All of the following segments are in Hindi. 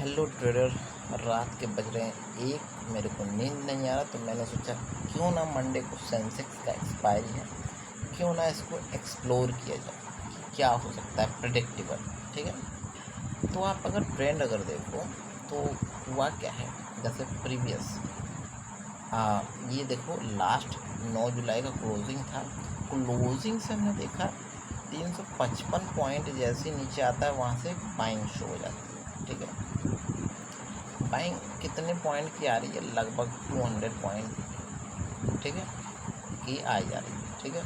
Hello trader. रात के बज रहे हैं एक। मेरे को नींद नहीं आ रहा तो मैंने सोचा क्यों ना मंडे को सेंसेक्स का एक्सपायरी है, क्यों ना इसको एक्सप्लोर किया जाए कि क्या हो सकता है प्रेडिक्टेबल। ठीक है, तो आप अगर ट्रेंड देखो तो हुआ क्या है। जैसे प्रीवियस ये देखो, लास्ट 9 जुलाई का क्लोजिंग था। क्लोजिंग से हमने देखा 355 पॉइंट जैसे नीचे आता है वहाँ से बाइंग शो हो जाती है। ठीक है, बाइंग कितने पॉइंट की आ रही है? लगभग 200 पॉइंट। ठीक है, की आई जा रही है। ठीक है,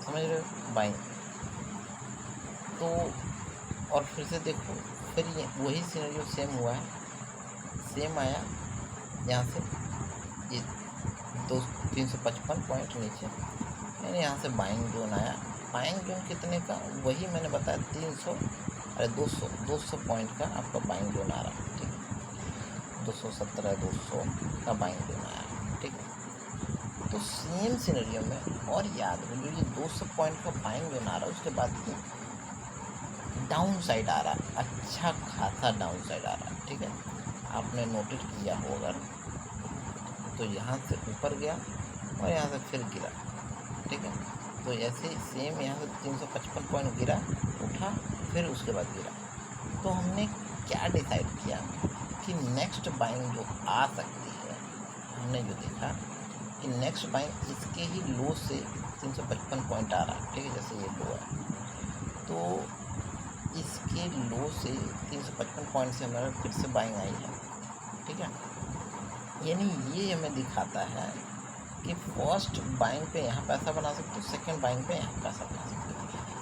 समझ रहे हो बाइंग। तो और फिर से देखो, फिर ये वही सिनेरियो सेम हुआ है, सेम आया यहाँ से ये 355 पॉइंट नीचे, यानी यहाँ से बाइंग जोन आया। बाइंग जोन कितने का? वही मैंने बताया 200 पॉइंट का आपका बाइंग जोन आ रहा है। ठीक है, 217 200 का बाइंग जोन आया। ठीक है, तो सेम सिनेरियो में और याद रखिए, ये 200 पॉइंट का बाइंग जोन आ रहा है, उसके बाद डाउन साइड आ रहा है, अच्छा खासा डाउन साइड आ रहा है। ठीक है, आपने नोटिस किया हो अगर तो यहाँ से ऊपर गया और यहाँ से फिर गिरा। ठीक है, तो ऐसे सेम यहाँ से 355 पॉइंट गिरा, उठा, फिर उसके बाद गिरा। तो हमने क्या डिसाइड किया कि नेक्स्ट बाइंग जो आ सकती है, हमने जो देखा कि नेक्स्ट बाइंग इसके ही लो से 355 पॉइंट आ रहा है। ठीक है, जैसे ये लो है तो इसके लो से 355 पॉइंट से हमारा फिर से बाइंग आई है। ठीक है, यानी ये हमें दिखाता है कि फर्स्ट बाइंग पे यहाँ पैसा बना सकते हो, सेकंड बाइंग पे यहाँ पैसा बना सकते हो।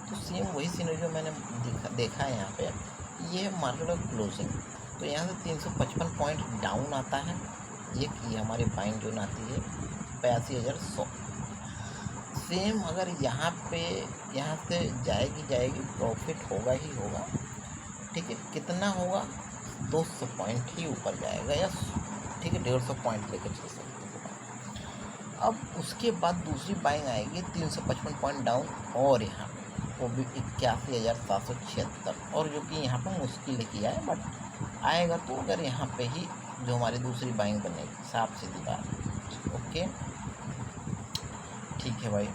तो सेम वही सिनेरियो मैंने देखा है यहाँ पे। ये है मार्केट ऑफ क्लोजिंग, तो यहाँ से 355 पॉइंट डाउन आता है, ये हमारी बाइंग जोन आती है 82,100। सेम अगर यहाँ से जाएगी प्रॉफिट होगा ही होगा। ठीक है, कितना होगा? 200 पॉइंट ही ऊपर जाएगा, या ठीक है 150 पॉइंट लेकर चल सकते हो। अब उसके बाद दूसरी बाइंग आएगी 355 पॉइंट डाउन, और यहाँ वो भी 81,776, और जो कि यहाँ पर मुश्किल है किया है, बट आएगा। तो अगर यहाँ पे ही जो हमारी दूसरी बाइंग बनेगी, साफ सीधी बात। ओके, ठीक है भाई,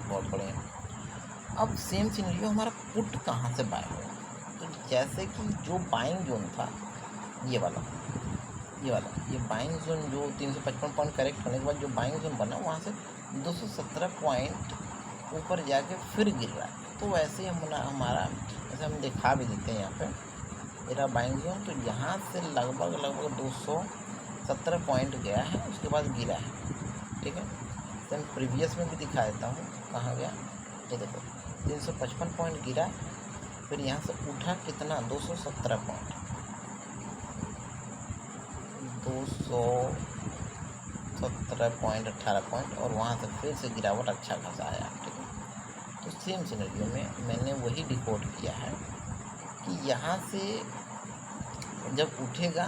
बहुत बढ़िया। अब सेम सिनेरियो हमारा पुट कहाँ से बाय होगा? तो जैसे कि जो बाइंग जोन था ये वाला ये बाइंग जोन जो 355 पॉइंट करेक्ट होने के बाद जो बाइंग जोन बना, वहाँ से 217 पॉइंट ऊपर जाके फिर गिर रहा है। तो वैसे हमारा जैसे हम दिखा भी देते हैं यहाँ पे मेरा बाइंग जोन, तो यहाँ से लगभग 217 पॉइंट गया है, उसके बाद गिरा है। ठीक है, तो मैं प्रीवियस में भी दिखा देता हूँ कहाँ गया। ये देखो 355 पॉइंट गिरा, फिर यहाँ से उठा कितना? 217 पॉइंट, 217 पॉइंट 18 पॉइंट, और वहाँ से फिर से गिरावट अच्छा खासा आया। ठीक है, तो सेम सिनेरियो में मैंने वही डिकोड किया है कि यहाँ से जब उठेगा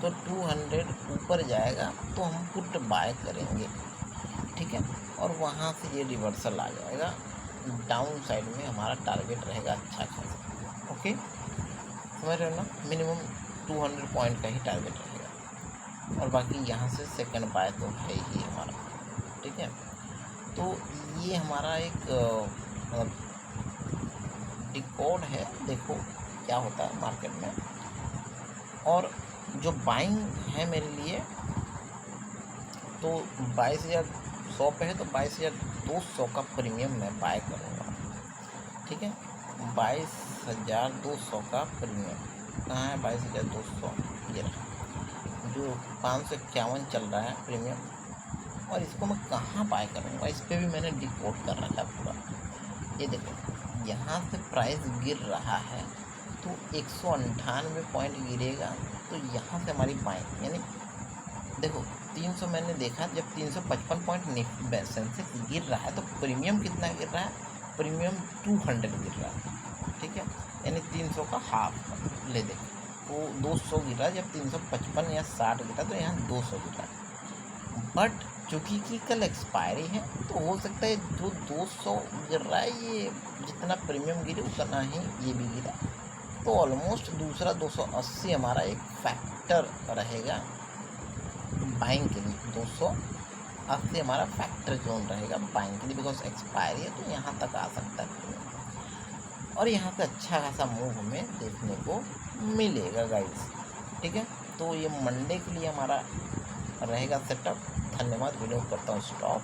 तो 200 ऊपर जाएगा तो हम पुट बाय करेंगे। ठीक है, और वहाँ से ये रिवर्सल आ जाएगा, डाउन साइड में हमारा टारगेट रहेगा अच्छा खासा। ओके, समझ रहे हो ना? मिनिमम 200 पॉइंट का ही टारगेट रहेगा, और बाकी यहाँ से सेकंड बाय तो है ही हमारा। ठीक है, तो ये हमारा एक मतलब डिकोड है। देखो क्या होता है मार्केट में। और जो बाइंग है मेरे लिए, तो 22,100 पे है, तो 22,200 का प्रीमियम मैं बाय करूँगा। ठीक है, 22,200 का प्रीमियम कहाँ है? 22,200 ये रहा, जो 551 चल रहा है प्रीमियम। और इसको मैं कहाँ बाय करूँगा, इस पर भी मैंने डिकोड कर रखा है पूरा। ये देखो, यहाँ से प्राइस गिर रहा है तो 198 पॉइंट गिरेगा, तो यहाँ से हमारी बाइंग, यानी देखो 300 मैंने देखा, जब 355 पॉइंट सेंसेक्स गिर रहा है तो प्रीमियम कितना गिर रहा है? प्रीमियम 200 गिर रहा है। ठीक है, यानी 300 का हाफ ले दें तो 200 गिर रहा है। जब 355 या 60 गिरा तो यहाँ 200 गिर रहा है। बट चूँकि कि कल एक्सपायरी है, तो हो सकता है जो 200 गिर रहा है, ये जितना प्रीमियम गिरे उतना ही ये भी गिरा। तो ऑलमोस्ट दूसरा 280 हमारा एक फैक्टर रहेगा बाइंग के लिए। 280 हमारा फैक्टर जोन रहेगा बाइंग के लिए, बिकॉज एक्सपायरी है तो यहाँ तक आ सकता है और यहाँ पे अच्छा खासा मूव हमें देखने को मिलेगा गाइस। ठीक है, तो ये मंडे के लिए हमारा रहेगा सेटअप। धन्यवाद, वीडियो करता हूँ स्टॉप।